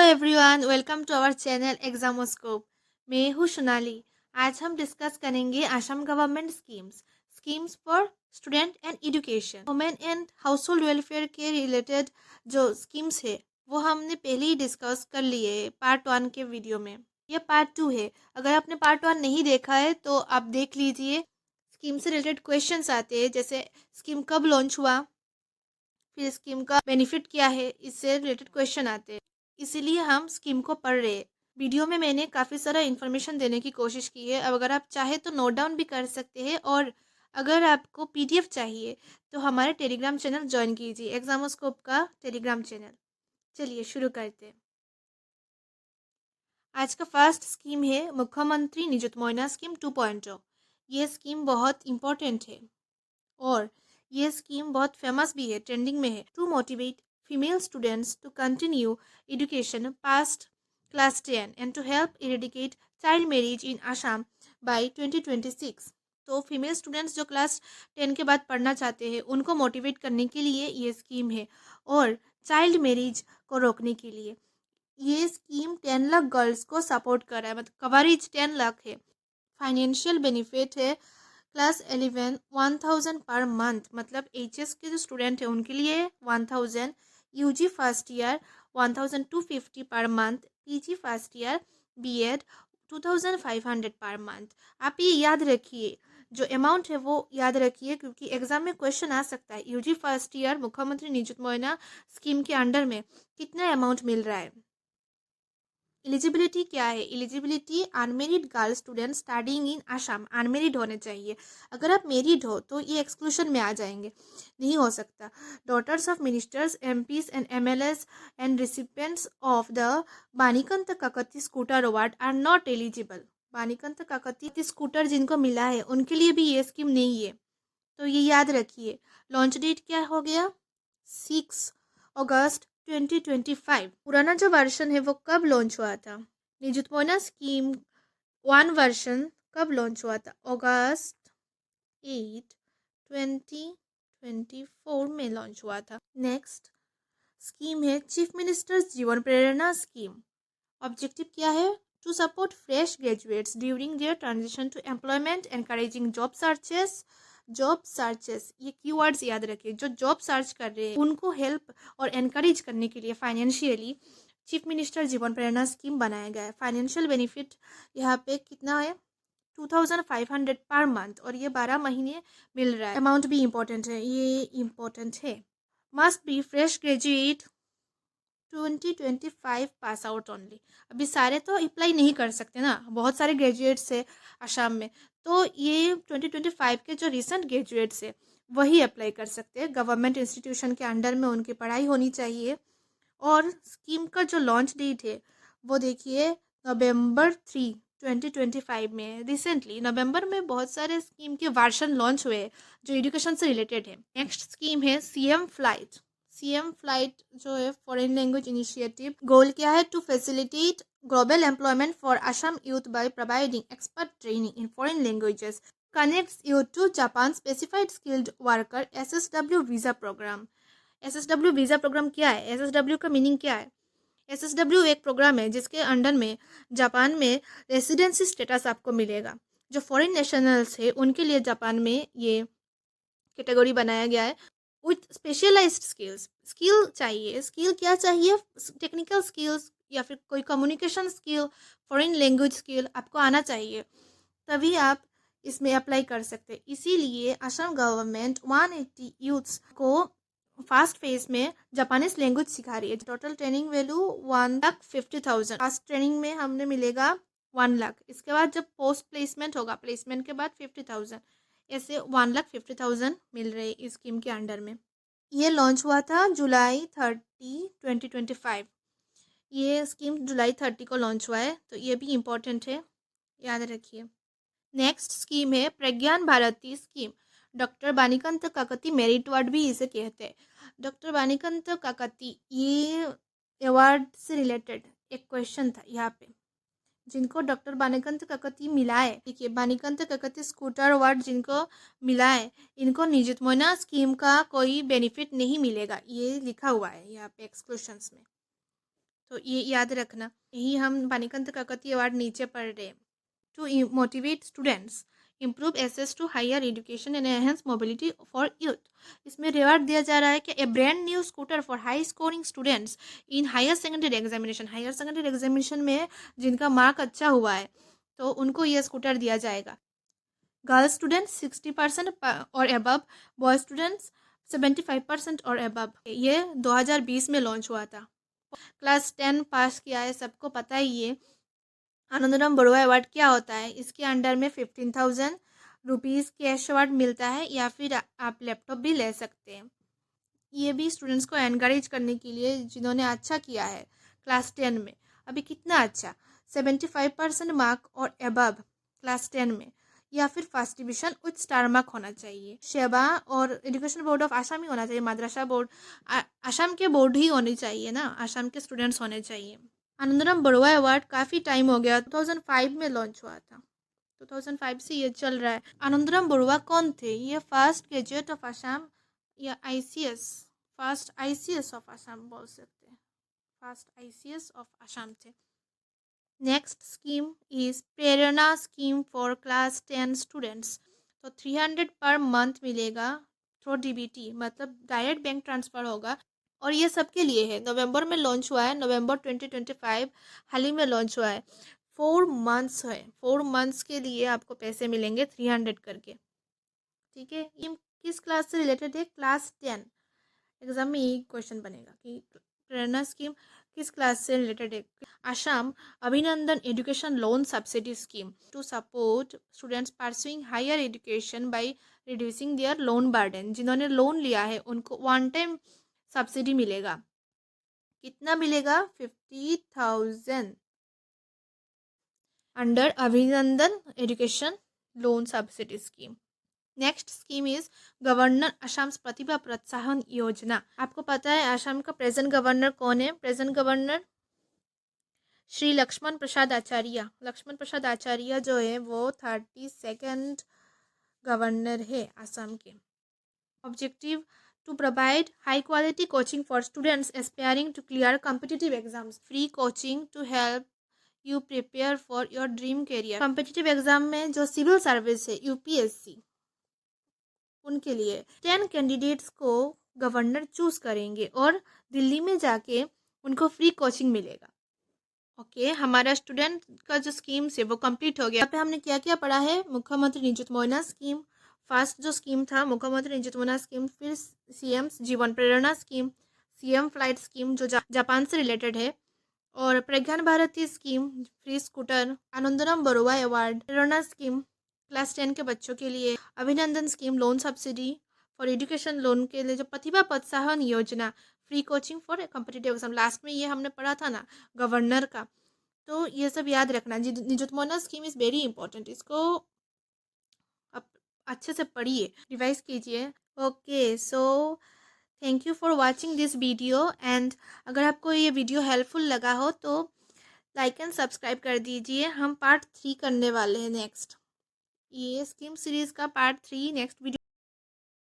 Everyone, welcome to our channel Examoscope. मैं हूँ सोनाली। आज हम डिस्कस करेंगे Assam government schemes for student and education. Women and हाउस होल्ड वेलफेयर के रिलेटेड जो स्कीम्स है वो हमने पहले ही डिस्कस कर लिए है पार्ट 1 के वीडियो में। ये पार्ट 2 है। अगर आपने पार्ट 1 नहीं देखा है तो आप देख लीजिए। स्कीम से रिलेटेड क्वेश्चंस आते हैं, जैसे स्कीम कब लॉन्च हुआ, फिर स्कीम का बेनिफिट क्या है, इससे रिलेटेड क्वेश्चन आते हैं। इसीलिए हम स्कीम को पढ़ रहे हैं। वीडियो में मैंने काफ़ी सारा इन्फॉर्मेशन देने की कोशिश की है। अब अगर आप चाहे तो नोट डाउन भी कर सकते हैं, और अगर आपको पीडीएफ चाहिए तो हमारे टेलीग्राम चैनल ज्वाइन कीजिए, एग्जामोस्कोप का टेलीग्राम चैनल। चलिए शुरू करते हैं। आज का फर्स्ट स्कीम है मुख्यमंत्री निजुत मोइना स्कीम 2.0। ये स्कीम बहुत इंपॉर्टेंट है और ये स्कीम बहुत फेमस भी है, ट्रेंडिंग में है। To motivate female students to continue education past class 10 and to help eradicate child marriage in Assam by 2026। तो फीमेल स्टूडेंट्स जो क्लास 10 के बाद पढ़ना चाहते हैं उनको मोटिवेट करने के लिए ये स्कीम है, और चाइल्ड मैरिज को रोकने के लिए ये स्कीम 10 लाख गर्ल्स को सपोर्ट कर रहा है, मतलब कवरेज 10 लाख है। फाइनेंशियल बेनिफिट है क्लास 11 1000 पर मंथ, मतलब एचएस के जो स्टूडेंट है उनके लिए 1000, UG first year 1250 per month, PG first year BEd 2500 per month. आप ये याद रखिए, जो अमाउंट है वो याद रखिए, क्योंकि एग्जाम में क्वेश्चन आ सकता है यूजी फर्स्ट ईयर मुख्यमंत्री निजुत मोइना स्कीम के अंडर में कितना अमाउंट मिल रहा है। एलिजिबिलिटी क्या है? Eligibility unmarried girl student studying in Assam unmarried होने चाहिए। अगर आप मेरिड हो तो ये एक्सक्लूशन में आ जाएंगे, नहीं हो सकता। Daughters of ministers, MPs and MLAs and recipients of the Banikanta Kakati scooter award are not eligible. Banikanta Kakati scooter जिनको मिला है उनके लिए भी ये स्कीम नहीं है, तो ये याद रखिए। लॉन्च डेट क्या हो गया? 6 अगस्त 2025। पुराना जो वर्जन है वो कब लॉन्च हुआ था? निजुत मोइना स्कीम 1 वर्जन कब लॉन्च हुआ था? अगस्त 8 2024 में लॉन्च हुआ था। नेक्स्ट स्कीम है चीफ मिनिस्टर्स जीवन प्रेरणा स्कीम। ऑब्जेक्टिव क्या है? To support fresh graduates during their transition to employment, encouraging job searches. ये कीवर्ड्स याद रखिए। जो जॉब सर्च कर रहे हैं उनको हेल्प और एनकरेज करने के लिए फाइनेंशियली चीफ मिनिस्टर जीवन प्रेरणा स्कीम बनाया गया है। फाइनेंशियल बेनिफिट यहाँ पे कितना है? 2500 पर मंथ, और ये 12 महीने मिल रहा है। अमाउंट भी इम्पोर्टेंट है, ये इम्पोर्टेंट है। Must be fresh graduate 2025 pass out only. अभी सारे तो अप्लाई नहीं कर सकते ना, बहुत सारे ग्रेजुएट्स है आसाम में, तो ये 2025 के जो रिसेंट ग्रेजुएट्स है वही अप्लाई कर सकते हैं। गवर्नमेंट इंस्टीट्यूशन के अंडर में उनकी पढ़ाई होनी चाहिए। और स्कीम का जो लॉन्च डेट है वो देखिए नवंबर 3 2025 में। रिसेंटली नवंबर में बहुत सारे स्कीम के वर्जन लॉन्च हुए जो एजुकेशन से रिलेटेड है। नेक्स्ट स्कीम है सीएम फ्लाइट जो है फॉरेन लैंग्वेज इनिशिएटिव। गोल क्या है? To facilitate global employment for Assam youth by providing expert training in foreign languages, connects youth to Japan specified skilled worker SSW visa program. SSW visa program क्या है? एसएसडब्ल्यू का meaning क्या है? एसएसडब्ल्यू एक programme है जिसके अंडर में जापान में रेसिडेंसी स्टेटस आपको मिलेगा। जो फॉरेन नेशनल्स है उनके लिए जापान में ये कैटेगरी बनाया गया है। विथ स्पेशलाइज्ड स्किल चाहिए। स्किल क्या चाहिए? टेक्निकल स्किल्स या फिर कोई communication skill, foreign language skill आपको आना चाहिए, तभी आप इसमें अप्लाई कर सकते हैं। इसीलिए असम गवर्नमेंट 180 यूथ्स को फर्स्ट फेज में जापानीज लैंग्वेज सिखा रही है। Total training value 1,50,000। First training में हमने मिलेगा 1 लाख। इसके बाद जब पोस्ट प्लेसमेंट होगा, प्लेसमेंट के बाद 50,000, ऐसे 1,50,000 मिल रहे इस स्कीम के अंडर में। ये लॉन्च हुआ था जुलाई 30 2025। ये स्कीम जुलाई 30 को लॉन्च हुआ है, तो ये भी इम्पोर्टेंट है, याद रखिए। नेक्स्ट स्कीम है Pragyan Bharati scheme. Doctor Banikant Kakati merit award भी इसे कहते हैं। डॉक्टर बानीकांत काकती, ये अवार्ड से रिलेटेड एक क्वेश्चन था यहाँ पे। जिनको डॉक्टर बानीकांत काकती मिला है, देखिए बानीकांत काकती स्कूटर अवार्ड जिनको मिला है, इनको निजुत मोइना स्कीम का कोई बेनिफिट नहीं मिलेगा, ये लिखा हुआ है यहाँ पे एक्सक्लूशंस में। तो ये याद रखना, यही हम बानीकांत काकती अवार्ड नीचे पढ़ रहे हैं। To motivate students, improve access to higher education and enhance mobility for youth. इसमें रिवार्ड दिया जा रहा है कि a brand new scooter for high scoring students in higher secondary examination. Higher secondary examination में जिनका मार्क अच्छा हुआ है तो उनको ये स्कूटर दिया जाएगा। गर्ल्स स्टूडेंट्स 60% और अबव, बॉय स्टूडेंट्स 75% और अबव। ये 2020 में लॉन्च हुआ था। क्लास 10 पास किया है, सबको पता ही है। आनंदराम बरुआ अवार्ड क्या होता है? इसके अंडर में 15,000 रुपीज़ कैश अवार्ड मिलता है, या फिर आप लैपटॉप भी ले सकते हैं। ये भी स्टूडेंट्स को एनकरेज करने के लिए जिन्होंने अच्छा किया है क्लास 10 में। अभी कितना अच्छा, 75% मार्क और अबव क्लास 10 में, या फिर फर्स्ट डिवीजन उच्च स्टार मार्क होना चाहिए। शेबा और एजुकेशन बोर्ड ऑफ आसाम ही होना चाहिए, माद्रासा बोर्ड आसाम के बोर्ड ही होने चाहिए ना, आसाम के स्टूडेंट्स होने चाहिए। आनंदराम बरुआ अवार्ड काफ़ी टाइम हो गया, 2005 में लॉन्च हुआ था। 2005 से ये चल रहा है। आनंदराम बरुआ कौन थे? ये फर्स्ट ग्रेजुएट ऑफ आसाम या ICS, first ICS of Assam बोल सकते हैं, फर्स्ट आईसीएस ऑफ आसाम थे। Next scheme is Prerna scheme for class 10 students. तो 300 पर मंथ मिलेगा थ्रू डीबीटी, मतलब डायरेक्ट बैंक ट्रांसफ़र होगा, और ये सबके लिए है। नवंबर में लॉन्च हुआ है, नवंबर 2025 हाल ही में लॉन्च हुआ है। 4 मंथ्स है, 4 मंथ्स के लिए आपको पैसे मिलेंगे 300 करके, ठीक है। ये किस क्लास से रिलेटेड है? क्लास 10। एग्जाम में यही क्वेश्चन बनेगा कि प्रेरणा स्कीम किस क्लास से रिलेटेड है। Assam Abhinandan education loan subsidy scheme to support students pursuing higher education by reducing their loan burden. जिन्होंने लोन लिया है उनको वन टाइम सब्सिडी मिलेगा। कितना मिलेगा? 50,000 under Abhinandan education loan subsidy scheme. Next scheme is governor Assam Pratibha Protsahan Yojana. आपको पता है असम का प्रेजेंट गवर्नर कौन है? Present governor Shri Lakshman Prasad Acharya. लक्ष्मण प्रसाद आचार्य जो है वो 32nd गवर्नर है असम के। Objective to provide high quality coaching for students aspiring to clear competitive exams. Free coaching to help you prepare for your dream career. Competitive exam में जो civil service है UPSC, उनके लिए 10 कैंडिडेट्स को governor choose करेंगे और दिल्ली में जाके उनको फ्री कोचिंग मिलेगा। ओके, हमारा स्टूडेंट का जो स्कीम्स है वो कंप्लीट हो गया। यहाँ पे हमने क्या क्या पढ़ा है? मुख्यमंत्री निजुत मोइना स्कीम, फर्स्ट जो स्कीम था मुख्यमंत्री निजुत मोइना स्कीम, फिर सीएम जीवन प्रेरणा स्कीम, सीएम फ्लाइट स्कीम जो जापान से रिलेटेड है, और Pragyan Bharati scheme free scooter, Anandram Baruah award, Prerana scheme class 10 के बच्चों के लिए, Abhinandan scheme loan subsidy for education loan के लिए, जो Pratibha Protsahan Yojana free coaching for competitive exam. Last में ये हमने पढ़ा था ना गवर्नर का, तो ये सब याद रखना। Nijut Moina scheme is very important, इसको आप अच्छे से पढ़िए, रिवाइज कीजिए। Okay, so thank you for watching this video, and अगर आपको ये वीडियो हेल्पफुल लगा हो तो लाइक एंड सब्सक्राइब कर दीजिए। हम पार्ट 3 करने वाले हैं नेक्स्ट, ये स्कीम सीरीज़ का पार्ट 3 नेक्स्ट वीडियो